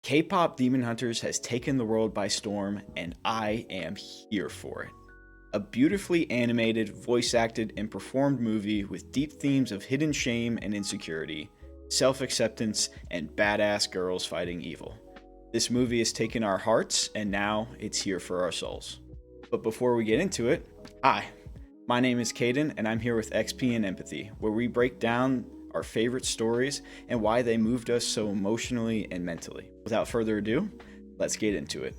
K-pop Demon Hunters has taken the world by storm, and I am here for it. A beautifully animated, voice-acted, and performed movie with deep themes of hidden shame and insecurity, self-acceptance, and badass girls fighting evil. This movie has taken our hearts, and now it's here for our souls. But before we get into it, hi, my name is Caden, and I'm here with XP and Empathy, where we break down our favorite stories and why they moved us so emotionally and mentally. Without further ado, let's get into it.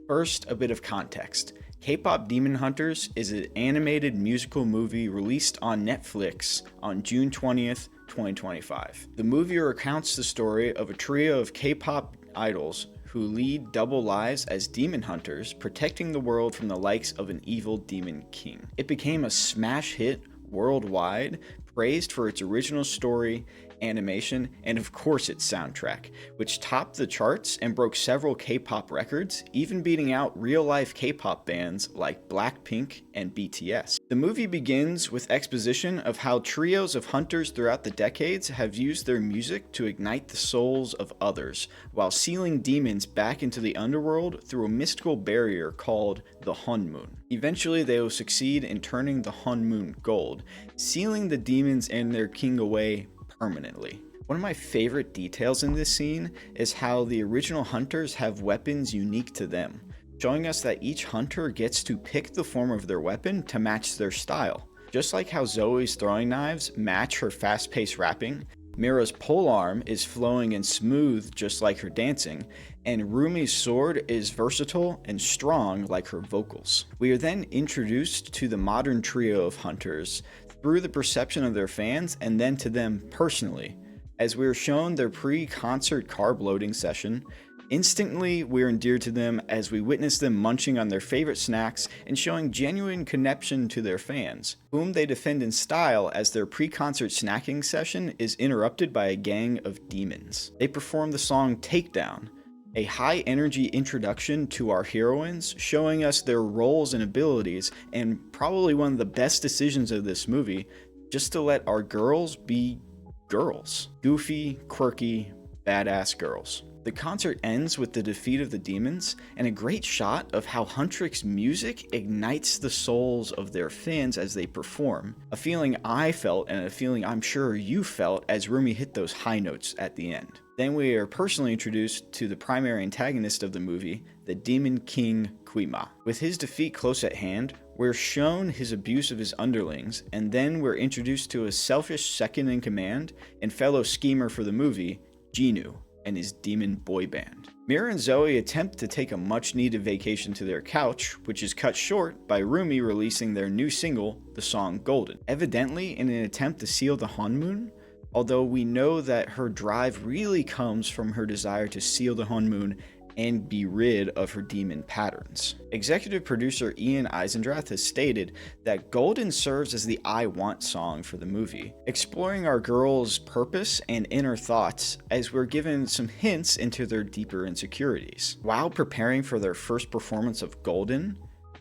First, a bit of context. Kpop Demon Hunters is an animated musical movie released on Netflix on June 20th, 2025. The movie recounts the story of a trio of K-pop idols who lead double lives as demon hunters, protecting the world from the likes of an evil demon king. It became a smash hit worldwide, praised for its original story, animation, and of course its soundtrack, which topped the charts and broke several K-pop records, even beating out real-life K-pop bands like Blackpink and BTS. The movie begins with exposition of how trios of hunters throughout the decades have used their music to ignite the souls of others, while sealing demons back into the underworld through a mystical barrier called the Hunmoon. Eventually, they will succeed in turning the Hunmoon gold, sealing the demons and their king away permanently. One of my favorite details in this scene is how the original hunters have weapons unique to them, showing us that each hunter gets to pick the form of their weapon to match their style. Just like how Zoe's throwing knives match her fast-paced rapping, Mira's polearm is flowing and smooth just like her dancing, and Rumi's sword is versatile and strong like her vocals. We are then introduced to the modern trio of hunters through the perception of their fans and then to them personally. As we are shown their pre-concert carb loading session, instantly we are endeared to them as we witness them munching on their favorite snacks and showing genuine connection to their fans, whom they defend in style as their pre-concert snacking session is interrupted by a gang of demons. They perform the song Takedown, a high-energy introduction to our heroines, showing us their roles and abilities, and probably one of the best decisions of this movie, just to let our girls be girls. Goofy, quirky, badass girls. The concert ends with the defeat of the demons and a great shot of how Huntrix's music ignites the souls of their fans as they perform. A feeling I felt and a feeling I'm sure you felt as Rumi hit those high notes at the end. Then we are personally introduced to the primary antagonist of the movie, the Demon King Quima. With his defeat close at hand, we're shown his abuse of his underlings, and then we're introduced to a selfish second in command and fellow schemer for the movie, Jinu, and his demon boy band. Mira and Zoe attempt to take a much-needed vacation to their couch, which is cut short by Rumi releasing their new single, the song Golden. Evidently in an attempt to seal the Hunmoon, although we know that her drive really comes from her desire to seal the Hunmoon and be rid of her demon patterns. Executive producer Ian Eisendrath has stated that Golden serves as the I Want song for the movie, exploring our girls' purpose and inner thoughts as we're given some hints into their deeper insecurities. While preparing for their first performance of Golden,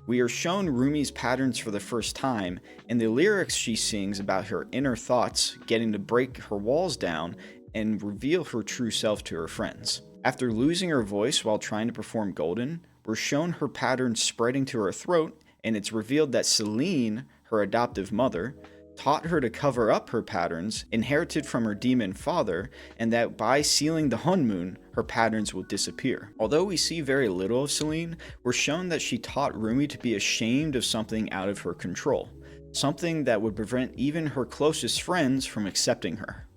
we are shown Rumi's patterns for the first time, and the lyrics she sings about her inner thoughts getting to break her walls down and reveal her true self to her friends. After losing her voice while trying to perform Golden, we're shown her patterns spreading to her throat, and it's revealed that Celine, her adoptive mother, taught her to cover up her patterns inherited from her demon father, and that by sealing the Hunmoon, her patterns will disappear. Although we see very little of Celine, we're shown that she taught Rumi to be ashamed of something out of her control, something that would prevent even her closest friends from accepting her.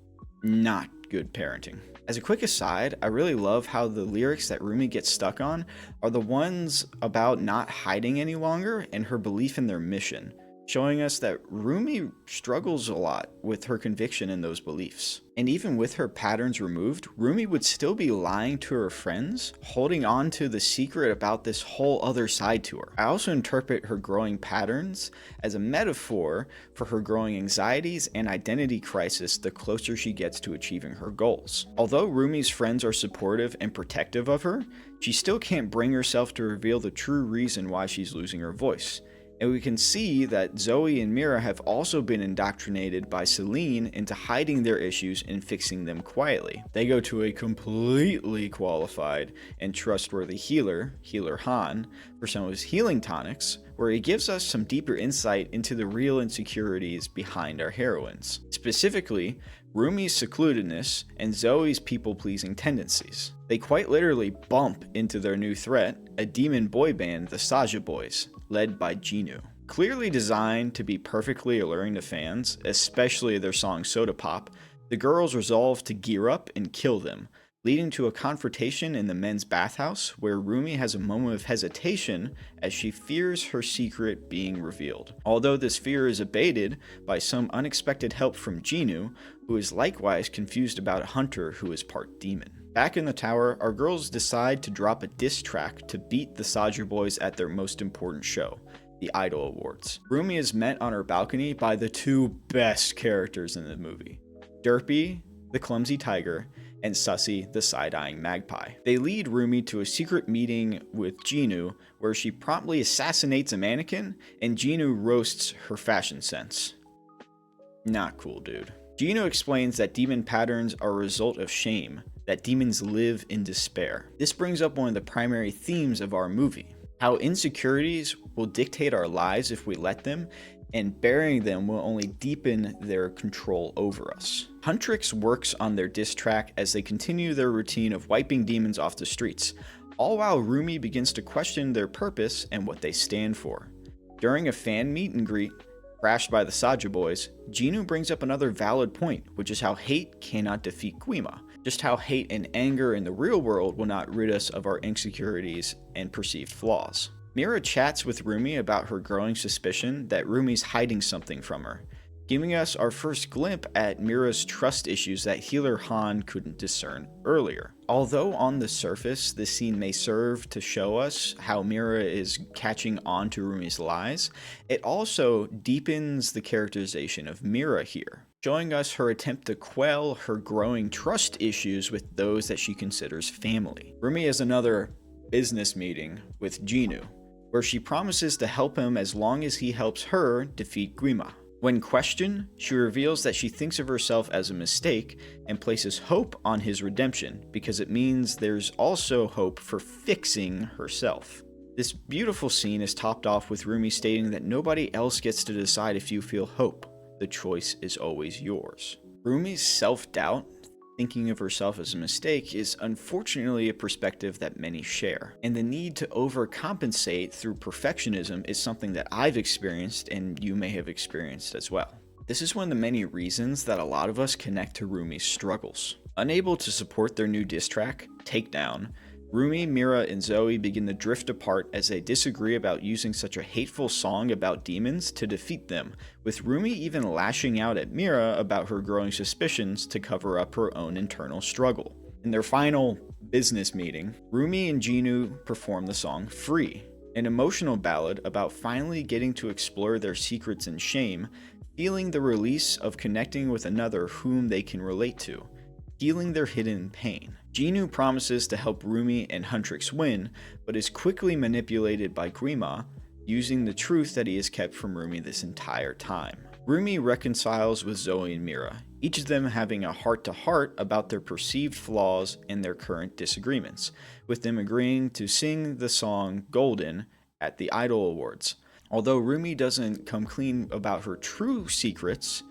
Not good parenting. As a quick aside, I really love how the lyrics that Rumi gets stuck on are the ones about not hiding any longer and her belief in their mission, showing us that Rumi struggles a lot with her conviction in those beliefs. And even with her patterns removed, Rumi would still be lying to her friends, holding on to the secret about this whole other side to her. I also interpret her growing patterns as a metaphor for her growing anxieties and identity crisis the closer she gets to achieving her goals. Although Rumi's friends are supportive and protective of her, she still can't bring herself to reveal the true reason why she's losing her voice. And we can see that Zoe and Mira have also been indoctrinated by Celine into hiding their issues and fixing them quietly. They go to a completely qualified and trustworthy healer, Healer Han, for some of his healing tonics, where he gives us some deeper insight into the real insecurities behind our heroines. Specifically, Rumi's secludedness and Zoe's people-pleasing tendencies. They quite literally bump into their new threat, a demon boy band, the Saja Boys, led by Jinu. Clearly designed to be perfectly alluring to fans, especially their song Soda Pop, the girls resolve to gear up and kill them, leading to a confrontation in the men's bathhouse where Rumi has a moment of hesitation as she fears her secret being revealed. Although this fear is abated by some unexpected help from Jinu, who is likewise confused about Hunter, who is part demon. Back in the tower, our girls decide to drop a diss track to beat the Saja Boys at their most important show, the Idol Awards. Rumi is met on her balcony by the two best characters in the movie, Derpy, the clumsy tiger, and Sussy, the side-eyeing magpie. They lead Rumi to a secret meeting with Jinu, where she promptly assassinates a mannequin, and Jinu roasts her fashion sense. Not cool, dude. Jinu explains that demon patterns are a result of shame, that demons live in despair. This brings up one of the primary themes of our movie, how insecurities will dictate our lives if we let them, and burying them will only deepen their control over us. Huntrix works on their diss track as they continue their routine of wiping demons off the streets, all while Rumi begins to question their purpose and what they stand for. During a fan meet and greet, crashed by the Saja Boys, Jinu brings up another valid point, which is how hate cannot defeat Guima. Just how hate and anger in the real world will not rid us of our insecurities and perceived flaws. Mira chats with Rumi about her growing suspicion that Rumi's hiding something from her, giving us our first glimpse at Mira's trust issues that Healer Han couldn't discern earlier. Although on the surface, this scene may serve to show us how Mira is catching on to Rumi's lies, it also deepens the characterization of Mira here, showing us her attempt to quell her growing trust issues with those that she considers family. Rumi has another business meeting with Jinu, where she promises to help him as long as he helps her defeat Guima. When questioned, she reveals that she thinks of herself as a mistake and places hope on his redemption because it means there's also hope for fixing herself. This beautiful scene is topped off with Rumi stating that nobody else gets to decide if you feel hope. The choice is always yours. Rumi's self-doubt, thinking of herself as a mistake, is unfortunately a perspective that many share. And the need to overcompensate through perfectionism is something that I've experienced and you may have experienced as well. This is one of the many reasons that a lot of us connect to Rumi's struggles. Unable to support their new diss track, Takedown, Rumi, Mira, and Zoe begin to drift apart as they disagree about using such a hateful song about demons to defeat them, with Rumi even lashing out at Mira about her growing suspicions to cover up her own internal struggle. In their final business meeting, Rumi and Jinu perform the song Free, an emotional ballad about finally getting to explore their secrets and shame, feeling the release of connecting with another whom they can relate to, healing their hidden pain. Jinu promises to help Rumi and Huntrix win, but is quickly manipulated by Guima, using the truth that he has kept from Rumi this entire time. Rumi reconciles with Zoe and Mira, each of them having a heart-to-heart about their perceived flaws and their current disagreements, with them agreeing to sing the song Golden at the Idol Awards. Although Rumi doesn't come clean about her true secrets,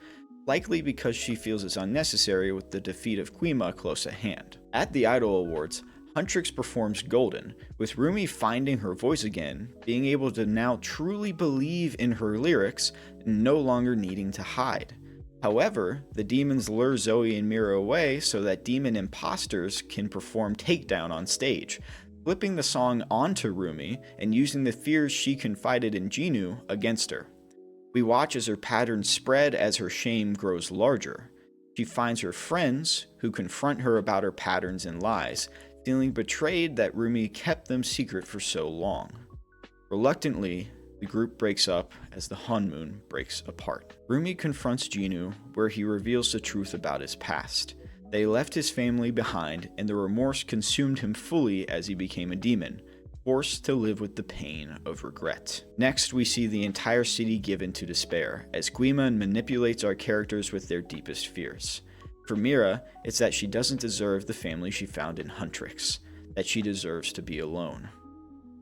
likely because she feels it's unnecessary with the defeat of Guima close at hand. At the Idol Awards, Huntrix performs Golden, with Rumi finding her voice again, being able to now truly believe in her lyrics, and no longer needing to hide. However, the demons lure Zoe and Mira away so that demon imposters can perform Takedown on stage, flipping the song onto Rumi and using the fears she confided in Jinu against her. We watch as her patterns spread as her shame grows larger. She finds her friends, who confront her about her patterns and lies, feeling betrayed that Rumi kept them secret for so long. Reluctantly, the group breaks up as the honeymoon breaks apart. Rumi confronts Jinu, where he reveals the truth about his past. They left his family behind, and the remorse consumed him fully as he became a demon. forced to live with the pain of regret. Next, we see the entire city give into despair, as Guima manipulates our characters with their deepest fears. For Mira, it's that she doesn't deserve the family she found in Huntrix, that she deserves to be alone.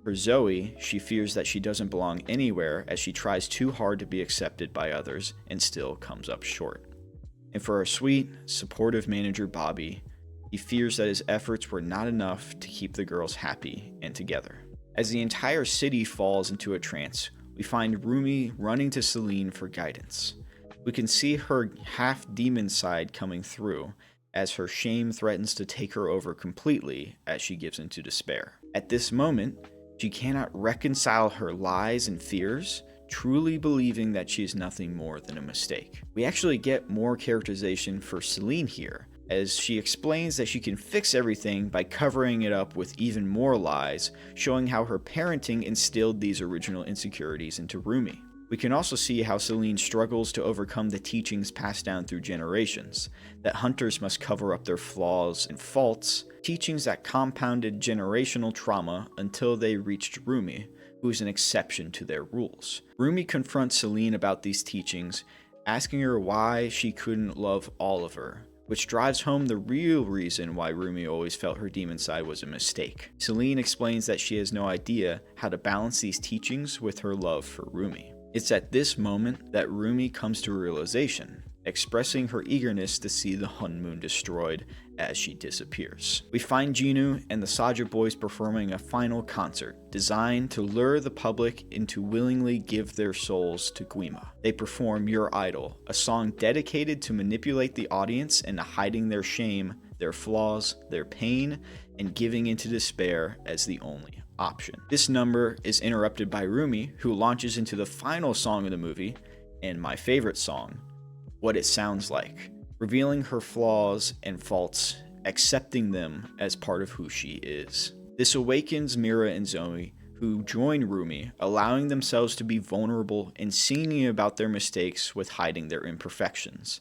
For Zoe, she fears that she doesn't belong anywhere as she tries too hard to be accepted by others and still comes up short. And for our sweet, supportive manager Bobby, he fears that his efforts were not enough to keep the girls happy and together. As the entire city falls into a trance, we find Rumi running to Celine for guidance. We can see her half-demon side coming through, as her shame threatens to take her over completely as she gives into despair. At this moment, she cannot reconcile her lies and fears, truly believing that she is nothing more than a mistake. We actually get more characterization for Celine here, as she explains that she can fix everything by covering it up with even more lies, showing how her parenting instilled these original insecurities into Rumi. We can also see how Celine struggles to overcome the teachings passed down through generations, that hunters must cover up their flaws and faults, teachings that compounded generational trauma until they reached Rumi, who is an exception to their rules. Rumi confronts Celine about these teachings, asking her why she couldn't love all of her, which drives home the real reason why Rumi always felt her demon side was a mistake. Celine explains that she has no idea how to balance these teachings with her love for Rumi. It's at this moment that Rumi comes to a realization, expressing her eagerness to see the Hun Moon destroyed as she disappears. We find Jinu and the Saja boys performing a final concert, designed to lure the public into willingly give their souls to Guima. They perform Your Idol, a song dedicated to manipulate the audience into hiding their shame, their flaws, their pain, and giving into despair as the only option. This number is interrupted by Rumi, who launches into the final song of the movie, and my favorite song, What It Sounds Like, revealing her flaws and faults, accepting them as part of who she is. This awakens Mira and Zoe, who join Rumi, allowing themselves to be vulnerable and singing about their mistakes with hiding their imperfections.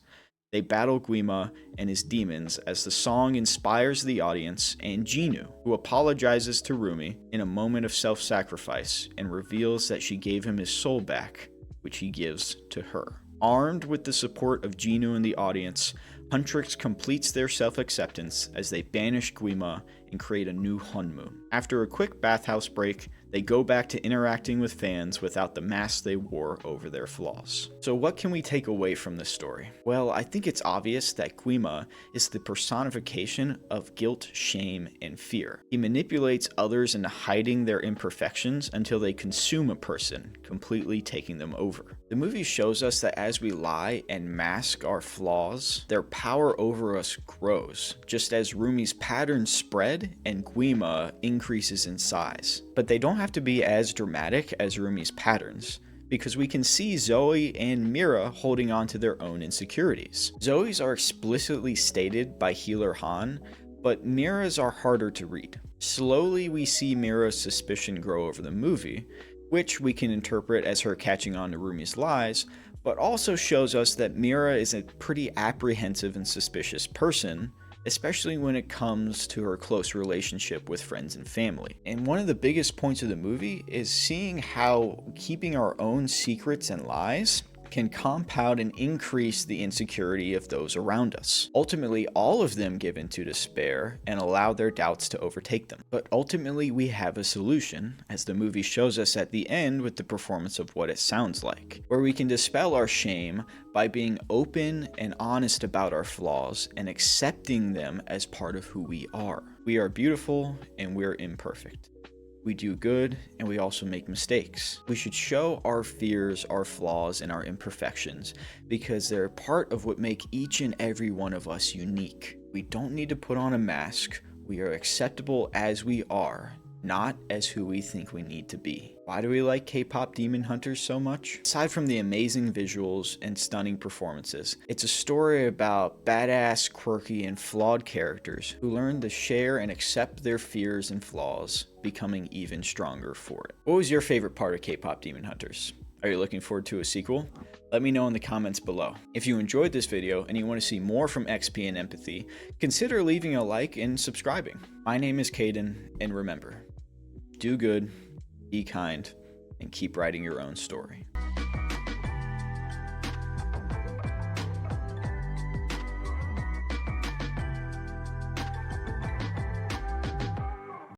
They battle Guima and his demons as the song inspires the audience, and Jinu, who apologizes to Rumi in a moment of self-sacrifice and reveals that she gave him his soul back, which he gives to her. Armed with the support of Jinu and the audience, Huntrix completes their self-acceptance as they banish Guima and create a new Hun Moon. After a quick bathhouse break, they go back to interacting with fans without the mask they wore over their flaws. So what can we take away from this story? Well, I think it's obvious that Guima is the personification of guilt, shame, and fear. He manipulates others into hiding their imperfections until they consume a person, completely taking them over. The movie shows us that as we lie and mask our flaws, their power over us grows, just as Rumi's patterns spread and Guima increases in size. But they don't have to be as dramatic as Rumi's patterns, because we can see Zoe and Mira holding on to their own insecurities. Zoe's are explicitly stated by Healer Han, but Mira's are harder to read. Slowly we see Mira's suspicion grow over the movie, which we can interpret as her catching on to Rumi's lies, but also shows us that Mira is a pretty apprehensive and suspicious person, especially when it comes to her close relationship with friends and family. And one of the biggest points of the movie is seeing how keeping our own secrets and lies can compound and increase the insecurity of those around us. Ultimately, all of them give into despair and allow their doubts to overtake them. But ultimately, we have a solution, as the movie shows us at the end with the performance of What It Sounds Like, where we can dispel our shame by being open and honest about our flaws and accepting them as part of who we are. We are beautiful and we're imperfect. We do good, and we also make mistakes. We should show our fears, our flaws, and our imperfections, because they're part of what make each and every one of us unique. We don't need to put on a mask. We are acceptable as we are, not as who we think we need to be. Why do we like K-pop Demon Hunters so much? Aside from the amazing visuals and stunning performances, it's a story about badass, quirky, and flawed characters who learn to share and accept their fears and flaws, becoming even stronger for it. What was your favorite part of K-pop Demon Hunters? Are you looking forward to a sequel? Let me know in the comments below. If you enjoyed this video and you want to see more from XP and Empathy, consider leaving a like and subscribing. My name is Caden, and remember, do good, be kind, and keep writing your own story.